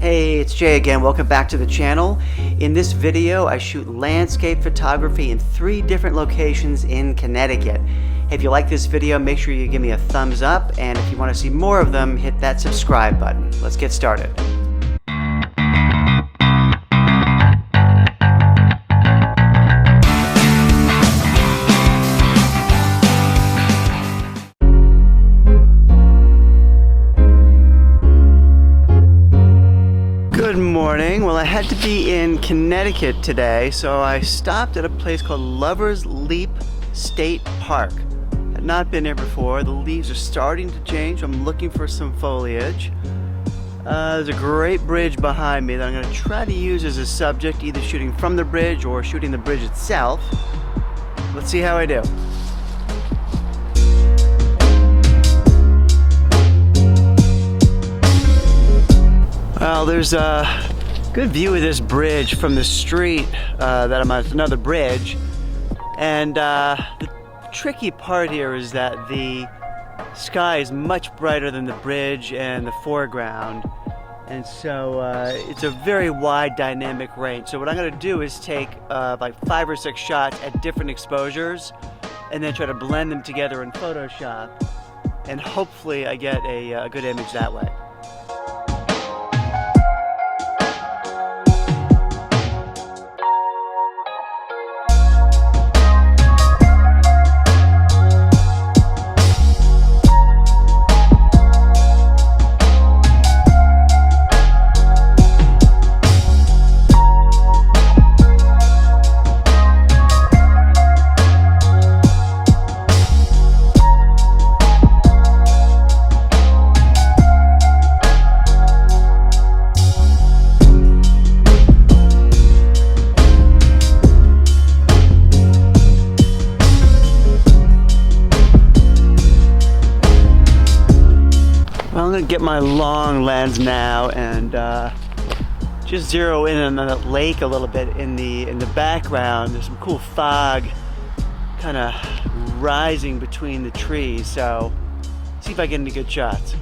Hey, it's Jay again. Welcome back to the channel. In this video, I shoot landscape photography in 3 different locations in Connecticut. If you like this video, make sure you give me a thumbs up, and if you want to see more of them, hit that subscribe button. Let's get started. Good morning. Well, I had to be in Connecticut today, so I stopped at a place called Lover's Leap State Park. I've not been there before. The leaves are starting to change. I'm looking for some foliage. There's a great bridge behind me that I'm going to try to use as a subject, either shooting from the bridge or shooting the bridge itself. Let's see how I do. Well, there's a good view of this bridge from the street that I'm on. Another bridge, and the tricky part here is that the sky is much brighter than the bridge and the foreground, and so it's a very wide dynamic range. So what I'm going to do is take like 5 or 6 shots at different exposures and then try to blend them together in Photoshop, and hopefully I get a good image that way. I'm going to get my long lens now and just zero in on the lake a little bit in the background. There's some cool fog kind of rising between the trees, so see if I get any good shots.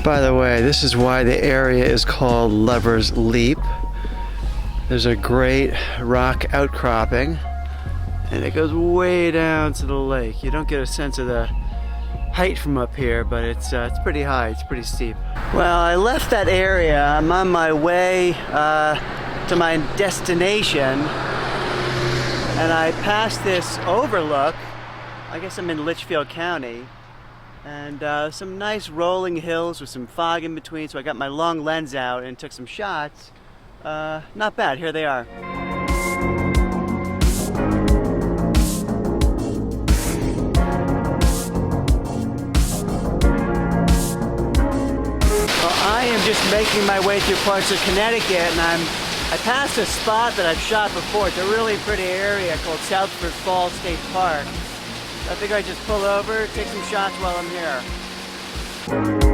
By the way, this is why the area is called Lover's Leap. There's a great rock outcropping, and it goes way down to the lake. You don't get a sense of the height from up here, but it's pretty high. It's pretty steep. Well, I left that area. I'm on my way to my destination, and I passed this overlook. I guess I'm in Litchfield County. And some nice rolling hills with some fog in between, so I got my long lens out and took some shots. Not bad, here they are. Well, I am just making my way through parts of Connecticut, and I passed a spot that I've shot before. It's a really pretty area called Southford Falls State Park. I think I just pull over, take some shots while I'm here.